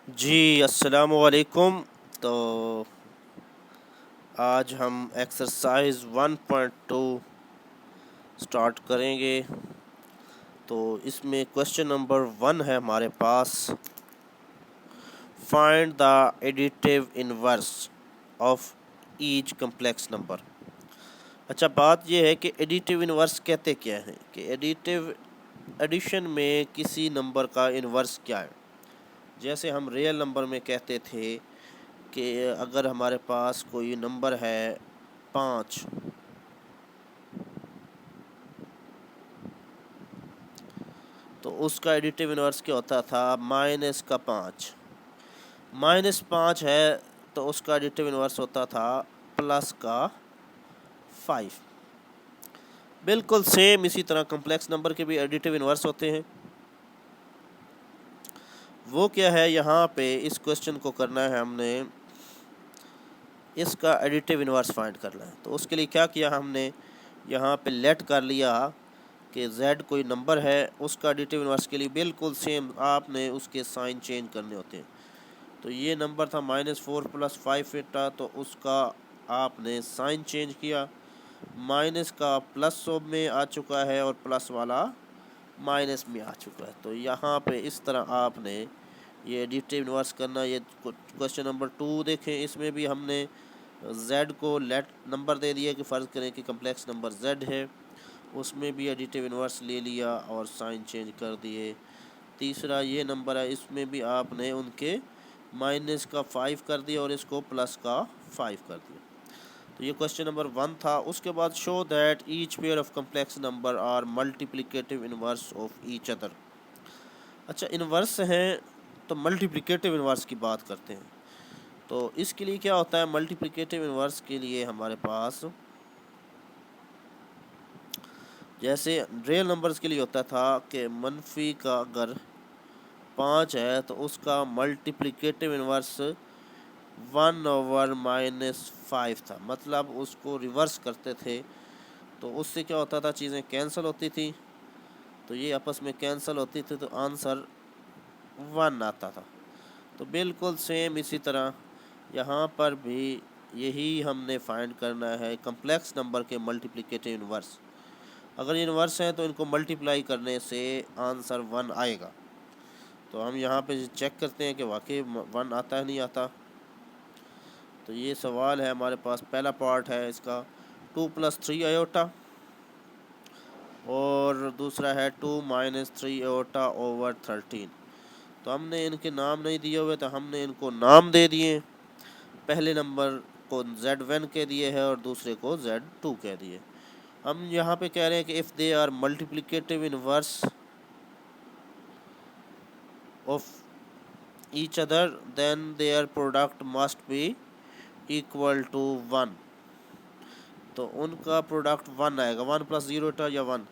जी अस्सलाम वालेकुम। तो आज हम एक्सरसाइज 1.2 स्टार्ट करेंगे। तो इसमें क्वेश्चन नंबर 1 है हमारे पास, find the additive inverse of each complex number. अच्छा, बात यह है कि एडिटिव इनवर्स कहते क्या हैं, कि एडिटिव एडिशन में किसी नंबर का इनवर्स क्या है। जैसे हम रियल नंबर में कहते थे कि अगर हमारे पास कोई नंबर है 5, तो उसका एडिटिव इनवर्स क्या होता था, -5। -5 है तो उसका एडिटिव इनवर्स होता था +5। बिल्कुल सेम इसी तरह कम्प्लेक्स नंबर के भी एडिटिव इनवर्स होते हैं। वो क्या है, यहाँ पे इस क्वेश्चन को करना है हमने, इसका एडिटिव इनवर्स फाइंड करना है। तो उसके लिए क्या किया हमने, यहाँ पे लेट कर लिया कि z कोई नंबर है, उसका एडिटिव इनवर्स के लिए बिल्कुल सेम आपने उसके साइन चेंज करने होते हैं। तो ये नंबर था -4 + 5 था, तो उसका आपने साइन चेंज किया, माइनस का प्लस में आ चुका है और प्लस वाला माइनस में आ चुका है। तो यहाँ पे इस तरह आपने ये एडिटिव इनवर्स करना। ये क्वेश्चन नंबर 2 देखें, इसमें भी हमने z को लेट नंबर दे दिया कि फ़र्ज़ करें कि कम्प्लेक्स नंबर z है, उसमें भी एडिटिव इनवर्स ले लिया और साइन चेंज कर दिए। तीसरा ये नंबर है, इसमें भी आपने उनके माइनस का 5 कर दिया और इसको प्लस का 5 कर दिया। तो ये क्वेश्चन नंबर 1 था। उसके बाद show that each pair of complex number are multiplicative inverse of each other. अच्छा, इनवर्स हैं तो मल्टीप्लिकेटिव इनवर्स की बात करते हैं। तो इसके लिए क्या होता है, मल्टीप्लिकेटिव इनवर्स के लिए हमारे पास जैसे रियल नंबर्स के लिए होता था कि मनफी का अगर 5 है तो उसका मल्टीप्लिकेटिव इनवर्स 1/-5 था। मतलब उसको रिवर्स करते थे तो उससे क्या होता था, चीज़ें कैंसिल होती थी। तो ये आपस में कैंसिल होती थी तो आंसर 1 आता था। तो बिल्कुल सेम इसी तरह यहाँ पर भी यही हमने फाइंड करना है, कम्प्लेक्स नंबर के मल्टीप्लिकेटिव इनवर्स। अगर इनवर्स हैं तो इनको मल्टीप्लाई करने से आंसर 1 आएगा। तो हम यहाँ पे चेक करते हैं कि वाकई 1 आता है नहीं आता। तो ये सवाल है हमारे पास, पहला पार्ट है इसका 2 + 3 आयोटा और दूसरा है 2 - 3 आयोटा ओवर 13। तो हमने इनके नाम नहीं दिए हुए तो हमने इनको नाम दे दिए। पहले नंबर को Z1 कह दिए है और दूसरे को Z2 कह दिए। हम यहाँ पे कह रहे हैं कि if they are multiplicative inverse of each other then their product must be equal to 1। तो उनका प्रोडक्ट 1 आएगा, 1 + 0 या 1।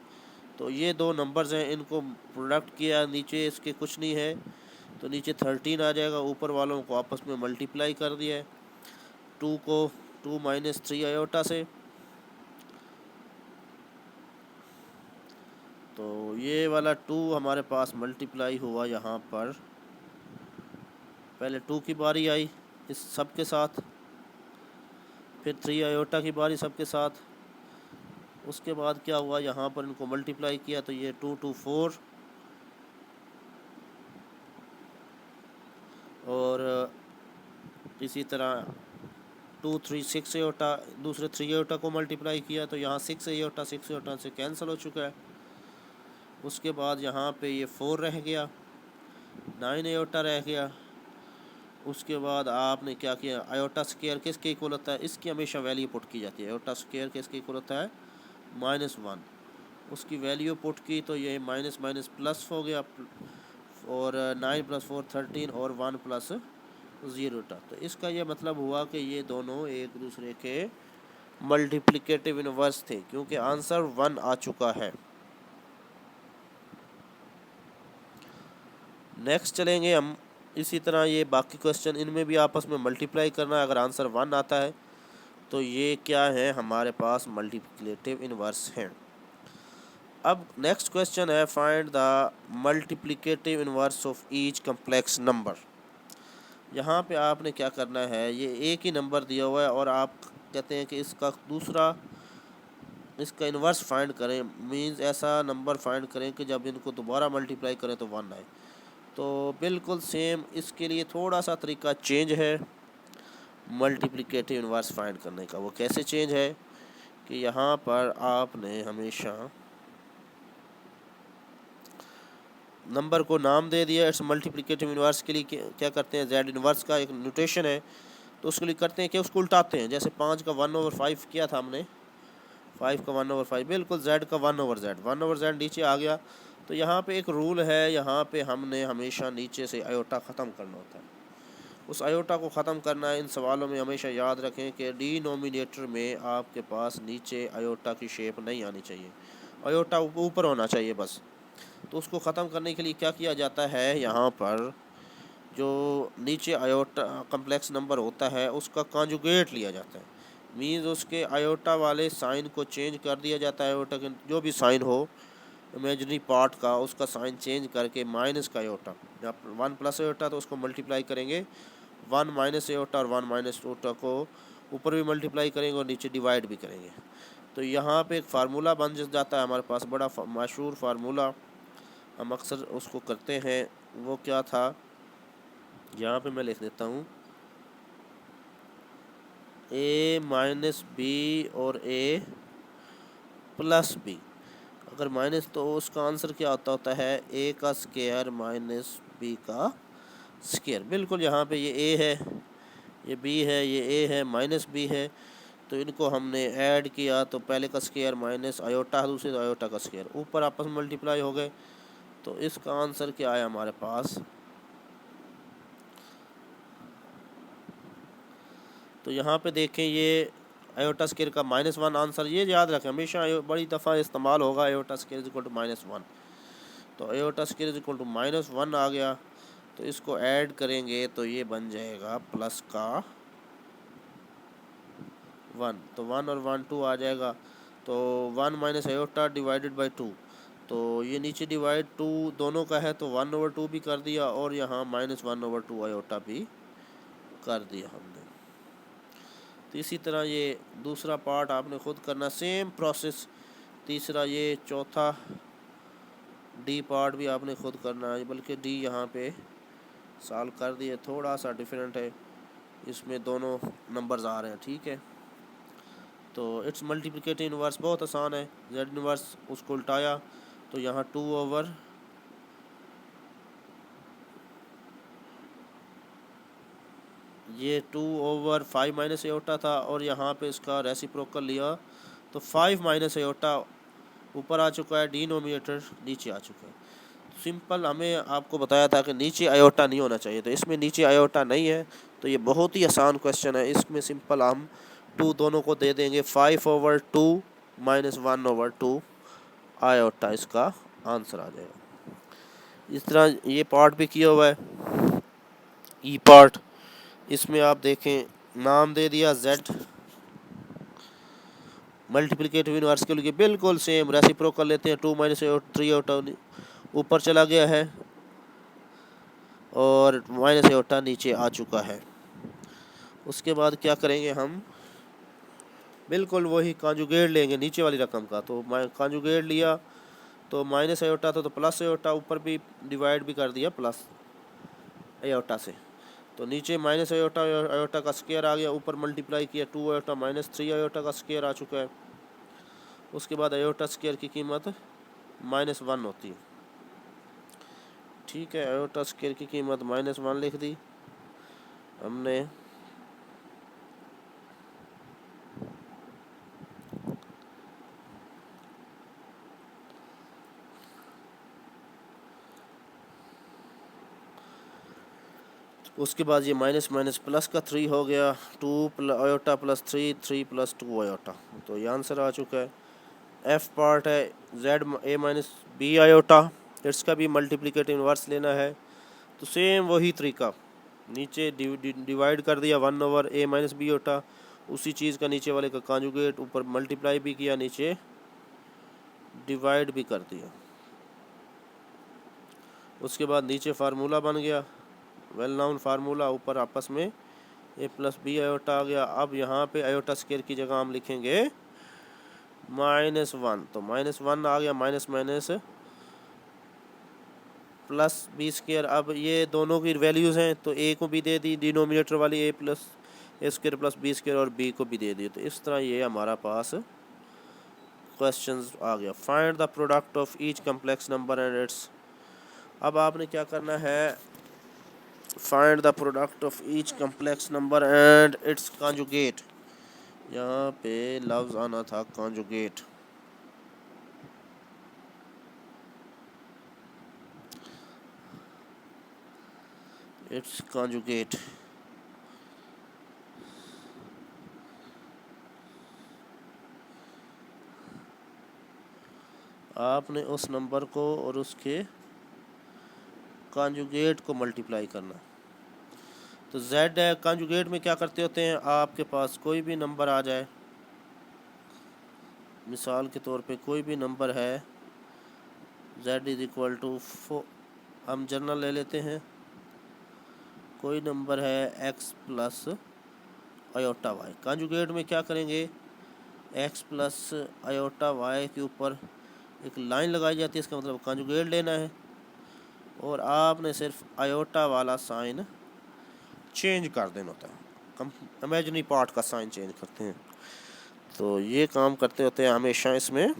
तो ये दो नंबर्स हैं, इनको प्रोडक्ट किया, नीचे इसके कुछ नहीं है तो नीचे 13 आ जाएगा। ऊपर वालों को आपस में मल्टीप्लाई कर दिया है, 2 को 2 - 3 आयोटा से। तो ये वाला 2 हमारे पास मल्टीप्लाई हुआ यहाँ पर, पहले 2 की बारी आई इस सब के साथ, फिर 3 आयोटा की बारी सबके साथ। उसके बाद क्या हुआ, यहाँ पर इनको मल्टीप्लाई किया तो ये 2 2 4 और इसी तरह 2 3 6 आयोटा, दूसरे 3 आयोटा को मल्टीप्लाई किया तो यहाँ 6 आयोटा से कैंसिल हो चुका है। उसके बाद यहाँ पे ये 4 रह गया, 9 आयोटा रह गया। उसके बाद आपने क्या किया, आयोटा स्क्वायर किसके इक्वल होता है, इसकी हमेशा वैल्यू पुट की जाती है। आयोटा स्क्वायर किसके इक्वल होता है, -1। उसकी वैल्यू पुट की तो ये माइनस माइनस प्लस हो गया और 9 + 4 13 और 1 + 0 था। तो इसका ये मतलब हुआ कि ये दोनों एक दूसरे के मल्टीप्लिकेटिव इनवर्स थे, क्योंकि आंसर 1 आ चुका है। नेक्स्ट चलेंगे हम, इसी तरह ये बाकी क्वेश्चन, इनमें भी आपस में मल्टीप्लाई करना है। अगर आंसर 1 आता है तो ये क्या है, हमारे पास मल्टीप्लिकेटिव इनवर्स हैं। अब नेक्स्ट क्वेश्चन है, find the multiplicative inverse of each complex number. यहाँ पे आपने क्या करना है, ये एक ही नंबर दिया हुआ है और आप कहते हैं कि इसका इन्वर्स फाइंड करें, मींस ऐसा नंबर फाइंड करें कि जब इनको दोबारा मल्टीप्लाई करें तो 1 आए। तो बिल्कुल सेम इसके लिए थोड़ा सा तरीका चेंज है मल्टीप्लिकेटिव इन्वर्स फाइंड करने का। वो कैसे चेंज है कि यहाँ पर आपने हमेशा नंबर को नाम दे दिया। इट्स मल्टीप्लिकेटिव इन्वर्स के लिए क्या करते हैं, जेड इन्वर्स का एक नोटेशन है, तो उसके लिए करते हैं कि उसको उल्टाते हैं। जैसे 5 का 1/5 किया था हमने, 5 का 1/5, बिल्कुल जेड का 1/z नीचे आ गया। तो यहाँ पे एक रूल है, यहाँ पे हमने हमेशा नीचे से आयोटा ख़त्म करना होता है। उस आयोटा को ख़त्म करना है। इन सवालों में हमेशा याद रखें कि डिनोमिनेटर में आपके पास नीचे आयोटा की शेप नहीं आनी चाहिए, आयोटा ऊपर होना चाहिए बस। तो उसको ख़त्म करने के लिए क्या किया जाता है, यहाँ पर जो नीचे आयोटा कम्प्लेक्स नंबर होता है उसका कॉन्जुगेट लिया जाता है, मीन्स उसके आयोटा वाले साइन को चेंज कर दिया जाता है। आयोटा के जो भी साइन हो इमेजिनरी पार्ट का, उसका साइन चेंज करके माइनस का आयोटा, या 1 प्लस आयोटा तो उसको मल्टीप्लाई करेंगे 1 माइनस आयोटा, और 1 माइनस आयोटा को ऊपर भी मल्टीप्लाई करेंगे और नीचे डिवाइड भी करेंगे। तो यहाँ पे एक फार्मूला बन जाता है हमारे पास, बड़ा मशहूर फार्मूला, हम अक्सर उसको करते हैं। वो क्या था, यहाँ पे मैं लिख देता हूँ, a माइनस बी और a प्लस बी। अगर माइनस तो उसका आंसर क्या होता है, a का स्क्वायर माइनस b का स्क्वायर। बिल्कुल यहाँ पे ये a है, ये b है, ये a है, माइनस b है। तो इनको हमने ऐड किया तो पहले का स्क्वायर माइनस आयोटा, दूसरे आयोटा का स्क्वायर, ऊपर आपस में मल्टीप्लाई हो गए। तो इसका आंसर क्या है हमारे पास, तो यहाँ पे देखें ये आयोटा स्क्वायर का -1 आंसर। ये याद रखें हमेशा, बड़ी दफ़ा इस्तेमाल होगा आयोटा स्क्वायर इक्वल टू -1। तो आयोटा स्क्वायर इक्वल टू -1 आ गया, तो इसको ऐड करेंगे तो ये बन जाएगा प्लस का 1, तो 1 और 1 2 आ जाएगा। तो 1 माइनस आयोटा डिवाइडेड बाई 2, तो ये नीचे डिवाइड 2 दोनों का है तो 1/2 भी कर दिया, और यहाँ -1/2 आयोटा भी कर दिया हमने। तो इसी तरह ये दूसरा पार्ट आपने खुद करना, सेम प्रोसेस। तीसरा ये चौथा डी पार्ट भी आपने खुद करना है, बल्कि डी यहाँ पे सॉल्व कर दिए, थोड़ा सा डिफरेंट है, इसमें दोनों नंबर्स आ रहे हैं, ठीक है। तो इट्स मल्टीप्लिकेटिव इन्वर्स बहुत आसान है, जेड इन्वर्स उसको उल्टाया तो यहाँ 2 ओवर ये 2/5 माइनस आयोटा था, और यहाँ पे इसका रेसिप्रोकल लिया तो 5 माइनस आयोटा ऊपर आ चुका है, डिनोमिनेटर नीचे आ चुका है। सिंपल, हमें आपको बताया था कि नीचे आयोटा नहीं होना चाहिए, तो इसमें नीचे आयोटा नहीं है, तो ये बहुत ही आसान क्वेश्चन है। इसमें सिंपल हम 2 दोनों को दे देंगे, 5/2 माइनस 1/2 आयोटा इसका आंसर आ जाएगा। इस तरह ये पार्ट भी किया हुआ है, ई पार्ट। इसमें आप देखें नाम दे दिया Z, मल्टीप्लिकेटिव इन्वर्स के लिए बिल्कुल सेम रेसिप्रोकल लेते हैं, 2 माइनस 3 आयोटा ऊपर चला गया है और माइनस आयोटा नीचे आ चुका है। उसके बाद क्या करेंगे हम, बिल्कुल वही कॉन्जुगेट लेंगे नीचे वाली रकम का। तो कॉन्जुगेट लिया तो माइनस आयोटा था तो प्लस आयोटा, ऊपर भी डिवाइड भी कर दिया प्लस आयोटा से। तो नीचे माइनस आयोटा आयोटा का स्क्वायर आ गया, ऊपर मल्टीप्लाई किया 2 आयोटा माइनस 3 आयोटा का स्क्वायर आ चुका है। उसके बाद आयोटा स्क्वायर की कीमत -1 होती है, ठीक है। आयोटा स्क्वायर की कीमत -1 लिख दी हमने। उसके बाद ये माइनस माइनस प्लस का 3 हो गया, 2 आयोटा प्लस 3, 3 प्लस 2 आयोटा, तो ये आंसर आ चुका है। एफ पार्ट है Z a minus b iota, इसका भी मल्टीप्लिकेटिव इन्वर्स लेना है। तो सेम वही तरीका, नीचे डिवाइड कर दिया 1/a माइनस बी आयोटा, उसी चीज़ का नीचे वाले का कॉन्जुगेट, ऊपर मल्टीप्लाई भी किया, नीचे डिवाइड भी कर दिया। उसके बाद नीचे फार्मूला बन गया, वेल नाउन फार्मूला, ऊपर आपस में ए प्लस बी आयोटा आ गया। अब यहाँ पे आयोटा स्क्वायर की जगह हम लिखेंगे -1, तो -1 आ गया, minus minus plus b square. अब ये दोनों की वैल्यूज़ हैं तो ए को भी दे दी डिनोमिनेटर वाली, ए स्क्वायर प्लस बी स्क्वायर, और बी को भी दे दी। तो इस तरह ये हमारा पास क्वेश्चंस आ गया। Find the product of each complex number and it's. अब आपने क्या करना है, find the product of each complex number and it's conjugate. यहाँ पे लफ्ज़ आना था कॉन्जुगेट। It's conjugate. आपने उस नंबर को और उसके कॉन्जुगेट को मल्टीप्लाई करना। तो z है, कॉन्जुगेट में क्या करते होते हैं, आपके पास कोई भी नंबर आ जाए, मिसाल के तौर पे कोई भी नंबर है z इज इक्वल टू 4, हम जनरल ले लेते हैं, कोई नंबर है x plus iota y। Conjugate में क्या करेंगे, x प्लस आयोटा y के ऊपर एक लाइन लगाई जाती है, इसका मतलब कॉन्जुगेट लेना है, और आपने सिर्फ आयोटा वाला साइन चेंज कर देना होता है, इमेजिनरी पार्ट का साइन चेंज करते हैं। तो ये काम करते होते हैं हमेशा इसमें।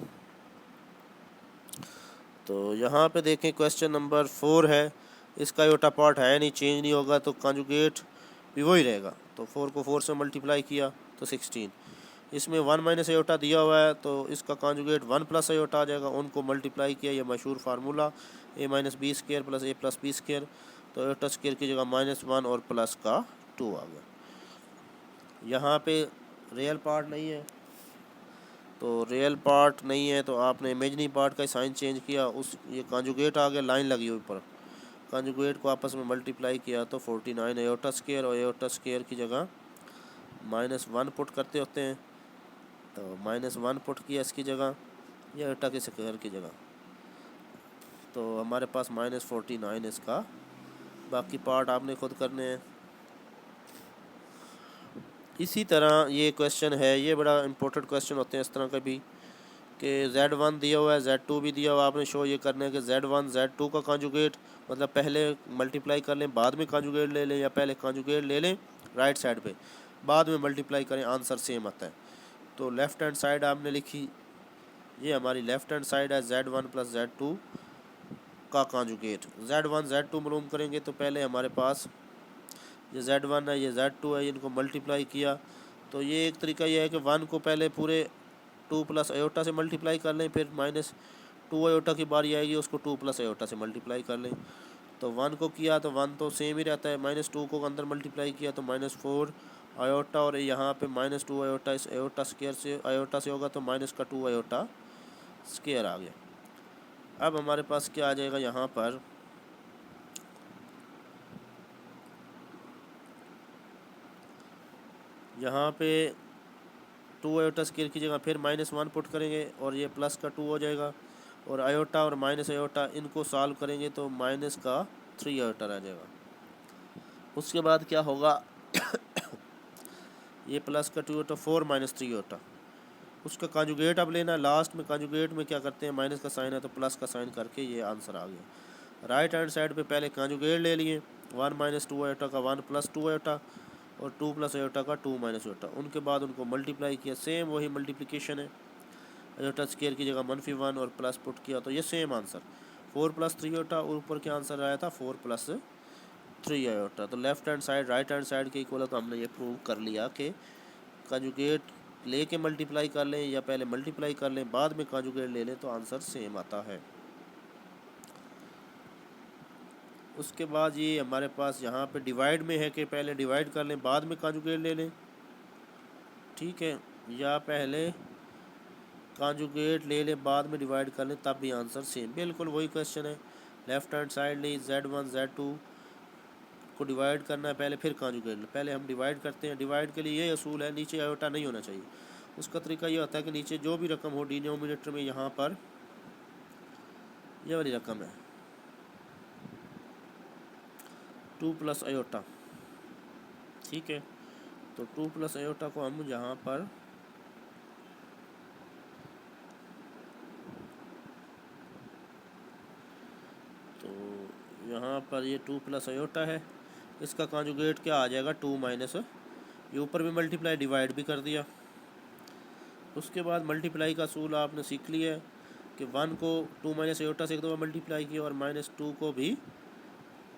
तो यहाँ पे देखें क्वेश्चन नंबर 4 है, इसका आयोटा पार्ट है नहीं, चेंज नहीं होगा, तो कॉन्जुगेट भी वही रहेगा। तो 4 को 4 से मल्टीप्लाई किया तो 16। इसमें 1 माइनस आयोटा दिया हुआ है तो इसका कॉन्जुगेट 1 प्लस आयोटा आ जाएगा, उनको मल्टीप्लाई किया, ये मशहूर formula a minus b square plus a plus b square. तो आयोटा स्क्वायर की जगह -1 और प्लस का 2 आ गया। यहाँ पे रियल पार्ट नहीं है, तो रियल पार्ट नहीं है तो आपने इमेजिनरी पार्ट का साइन चेंज किया, उस ये कॉन्जुगेट आ गया, लाइन लगी हुई ऊपर, कॉन्जुगेट को आपस में मल्टीप्लाई किया तो 49 आयोटा स्क्वायर, और आयोटा स्क्वायर की जगह -1 पुट करते होते हैं, तो -1 पुट किया इसकी जगह, या आयोटा के स्क्वायर की जगह, तो हमारे पास -49 इसका। बाकी पार्ट आपने खुद करने हैं। इसी तरह ये क्वेश्चन है, ये बड़ा इंपॉर्टेंट क्वेश्चन होते हैं इस तरह का भी, कि Z1 दिया हुआ है, Z2 भी दिया हुआ है, आपने शो ये करना है कि Z1 Z2 का कॉन्जुगेट, मतलब पहले मल्टीप्लाई कर लें बाद में कॉन्जुगेट ले लें, या पहले कॉन्जुगेट ले लें राइट साइड पे बाद में मल्टीप्लाई करें, आंसर सेम आता है। तो लेफ़्ट हैंड साइड आपने लिखी, ये हमारी लेफ़्ट हैंड साइड है, Z1 प्लस Z2 का कॉन्जुगेट। Z1 Z2 मालूम करेंगे तो पहले हमारे पास ये Z1 है, ये Z2 है, इनको मल्टीप्लाई किया। तो ये एक तरीका ये है कि 1 को पहले पूरे 2 प्लस आयोटा से मल्टीप्लाई कर लें, फिर -2 आयोटा की बारी आएगी, उसको 2 प्लस आयोटा से मल्टीप्लाई कर लें। तो 1 को किया तो 1 तो सेम ही रहता है, -2 को अंदर मल्टीप्लाई किया तो -4 आयोटा, और यहाँ पे -2 आयोटा इस आयोटा स्क्वायर से आयोटा से होगा तो -2 आयोटा स्क्वायर आ गया। अब हमारे पास क्या आ जाएगा, यहाँ पर यहाँ पे 2 आयोटा स्क्वायर की जगह फिर -1 पुट करेंगे, और ये प्लस का 2 हो जाएगा, और आयोटा और माइनस आयोटा इनको सॉल्व करेंगे तो माइनस का 3 आयोटा रह जाएगा। उसके बाद क्या होगा, ये प्लस का 2 आयोटा 4 माइनस 3 आयोटा, उसका कॉन्जुगेट अब लेना। लास्ट में कॉन्जुगेट में क्या करते हैं, माइनस का साइन है तो प्लस का साइन करके ये आंसर आ गया। राइट हैंड साइड पे पहले कॉन्जुगेट ले लिए, 1 माइनस 2 आयोटा का 1 प्लस 2 आयोटा, और 2 प्लस आयोटा का 2 माइनस आयोटा, उनके बाद उनको मल्टीप्लाई किया, सेम वही मल्टीप्लिकेशन है, आयोटा स्क्वायर की जगह -1 और प्लस पुट किया तो ये सेम आंसर 4 प्लस 3 आयोटा, और ऊपर क्या आंसर आया था 4 प्लस 3 आयोटा। तो left hand side right hand side के इक्वल है, तो हमने ये प्रूव कर लिया कि कॉन्जुगेट लेके मल्टीप्लाई कर लें या पहले मल्टीप्लाई कर लें बाद में कॉन्जुगेट ले लें तो आंसर सेम आता है। उसके बाद ये हमारे पास यहाँ पे डिवाइड में है कि पहले डिवाइड कर लें बाद में कॉन्जुगेट ले लें, ठीक है, या पहले कॉन्जुगेट ले लें बाद में डिवाइड कर लें, तब भी आंसर सेम, बिल्कुल वही क्वेश्चन है। लेफ्ट हैंड साइड ली, Z1 Z2 को डिवाइड करना है पहले, फिर कॉन्जुगेट, पहले हम डिवाइड करते हैं। डिवाइड के लिए ये असूल है, नीचे आयोटा नहीं होना चाहिए। उसका तरीका ये होता है कि नीचे जो भी रकम हो डिनोमिनेटर में, यहाँ पर ये वाली रकम है 2 प्लस आयोटा, ठीक है। तो 2 प्लस आयोटा को हम यहाँ पर यहाँ पर ये 2 प्लस आयोटा है, इसका कॉन्जुगेट क्या आ जाएगा 2 माइनस, ये ऊपर भी मल्टीप्लाई डिवाइड भी कर दिया। उसके बाद मल्टीप्लाई का असूल आपने सीख लिया है कि 1 को 2 माइनस आयोटा से एक दफ़ा मल्टीप्लाई किया और -2 को भी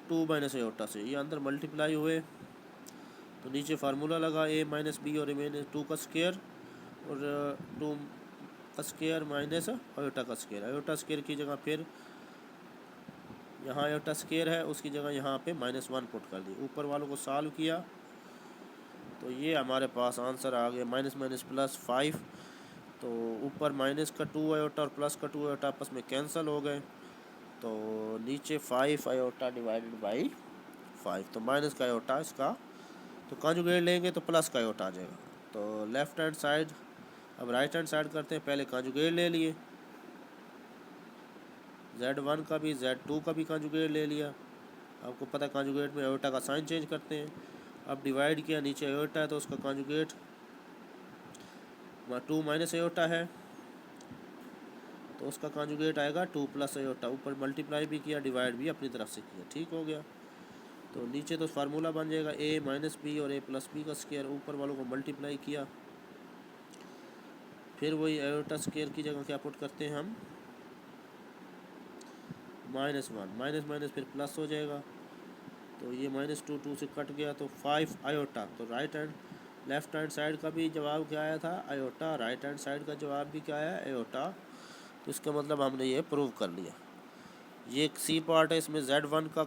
2 माइनस आयोटा से, ये अंदर मल्टीप्लाई हुए तो नीचे फार्मूला लगा a माइनस बी और -2 का स्क्वायर और 2 का स्क्वायर माइनस आयोटा का स्क्वायर। आयोटा स्क्वायर की जगह फिर यहाँ आयोटा स्क्वायर है, उसकी जगह यहाँ पे -1 पुट कर दी। ऊपर वालों को सॉल्व किया तो ये हमारे पास आंसर आ गया माइनस माइनस प्लस 5। तो ऊपर माइनस का 2 आयोटा और प्लस का 2 आयोटा आपस में कैंसिल हो गए, तो नीचे 5 आयोटा डिवाइडेड बाई 5, तो माइनस का आयोटा इसका, तो कॉन्जुगेट लेंगे तो प्लस का आयोटा आ जाएगा। तो लेफ़्ट हैंड साइड, अब राइट हैंड साइड करते हैं। पहले कॉन्जुगेट ले लिए, Z1 का भी Z2 का भी कॉन्जुगेट ले लिया। आपको पता है कॉन्जुगेट में आयोटा का साइन चेंज करते हैं। अब डिवाइड किया, नीचे आयोटा है तो उसका कॉन्जुगेट 2 माइनस आयोटा है तो उसका कॉन्जुगेट आएगा 2 प्लस आयोटा। ऊपर मल्टीप्लाई भी किया, डिवाइड भी अपनी तरफ से किया, ठीक हो गया। तो नीचे तो फार्मूला बन जाएगा a माइनस बी और a प्लस बी का स्क्वायर। ऊपर वालों को मल्टीप्लाई किया, फिर वही आयोटा स्क्वायर की जगह क्या पुट करते हैं हम, -1, माइनस माइनस फिर प्लस हो जाएगा। तो ये -2 से कट गया तो 5 आयोटा। तो right hand left hand side का भी जवाब क्या आया था, आयोटा। राइट हैंड साइड का जवाब भी क्या आया, आयोटा। तो इसका मतलब हमने ये प्रूव कर लिया। ये एक सी पार्ट है, इसमें Z1 का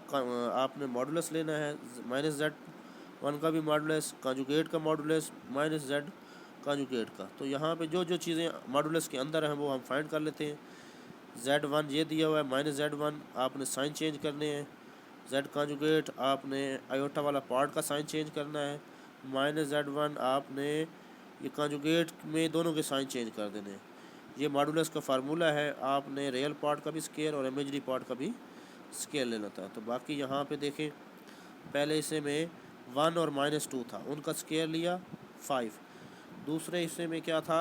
आपने मॉडुलस लेना है, -Z1 का भी मॉडुलस, कॉन्जुगेट का मॉडुलस, -Z कॉन्जुगेट का। तो यहाँ पे जो जो चीज़ें मॉडुलस के अंदर हैं वो हम फाइंड कर लेते हैं। Z1 ये दिया हुआ है, -Z1 आपने साइन चेंज करने हैं। Z कॉन्जुगेट आपने आयोटा वाला पार्ट का साइन चेंज करना है। -Z1 आपने ये कॉन्जुगेट में दोनों के साइन चेंज कर देने हैं। ये मॉडुलस का फार्मूला है, आपने रियल पार्ट का भी स्केयर और इमेजरी पार्ट का भी स्केयर लेना था। तो बाकी यहाँ पे देखें, पहले हिस्से में 1 और -2 था, उनका स्केयर लिया 5। दूसरे हिस्से में क्या था,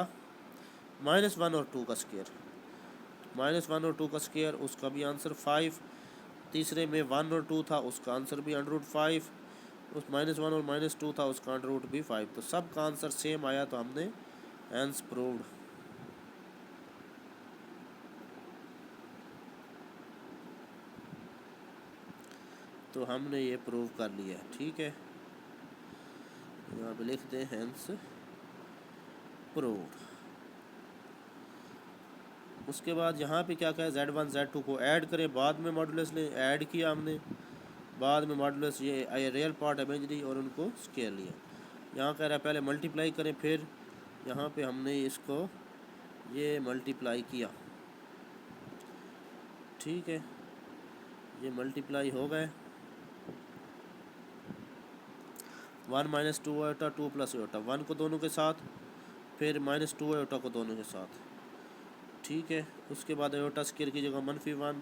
-1 और 2 का स्केयर, -1 और 2 का स्केयर, उसका भी आंसर 5। तीसरे में 1 और 2 था, उसका आंसर भी √5। उस -1 और -2 था, उसका √ भी 5। तो सब का आंसर सेम आया, तो हमने हेंस प्रूव्ड। तो हमने ये प्रूव कर लिया, ठीक है। यहाँ पे लिख दें हेंस प्रूव्ड। उसके बाद यहाँ पे क्या कहा, Z1 Z2 को ऐड करें, बाद में मॉडुलस ने ऐड किया हमने, बाद में मॉडुलस ये रियल पार्ट इमेजरी और उनको स्केयर लिया। यहाँ कह रहा है पहले मल्टीप्लाई करें, फिर यहाँ पे हमने इसको ये मल्टीप्लाई किया, ठीक है। ये मल्टीप्लाई हो गए, 1 - 2 आयोटा 2 प्लस आयोटा, 1 को दोनों के साथ, फिर -2 आयोटा को दोनों के साथ, ठीक है। उसके बाद आयोटा स्क्वायर की जगह -1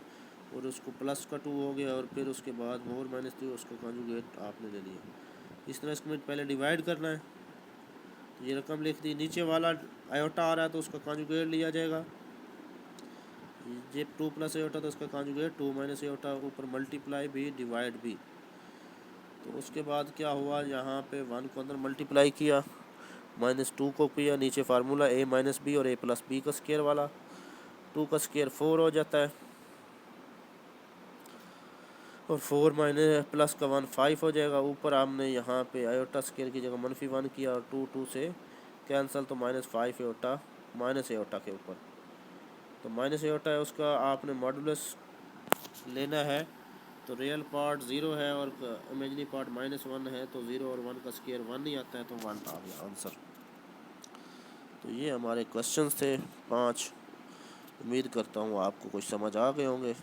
और उसको प्लस का 2 हो गया, और फिर उसके बाद मोर -3 उसको कॉन्जुगेट आपने ले लिया। इस तरह इसको पहले डिवाइड करना है। तो ये रकम लिख दी, नीचे वाला आयोटा आ रहा है तो उसका कॉन्जुगेट लिया जाएगा। ये 2 प्लस आयोटा तो उसका कॉन्जुगेट 2 माइनस आयोटा, ऊपर मल्टीप्लाई भी डिवाइड भी। तो उसके बाद क्या हुआ, यहाँ पे 1 को अंदर मल्टीप्लाई किया, -2 को किया, नीचे फार्मूला a माइनस बी और a प्लस बी का स्क्वायर वाला, 2 का स्क्वायर 4 हो जाता है, और 4 माइनस प्लस का 1 5 हो जाएगा। ऊपर आपने यहाँ पे आयोटा स्क्वायर की जगह -1 किया और 2 से कैंसिल, तो -5 आयोटा माइनस आयोटा के ऊपर, तो माइनस आयोटा है उसका आपने मॉडुलस लेना है। तो रियल पार्ट 0 है और इमेजिनरी पार्ट -1 है, तो 0 और 1 का स्क्वायर 1 ही आता है, तो 1 आ गया आंसर। तो ये हमारे क्वेश्चंस थे 5। उम्मीद करता हूँ आपको कुछ समझ आ गए होंगे।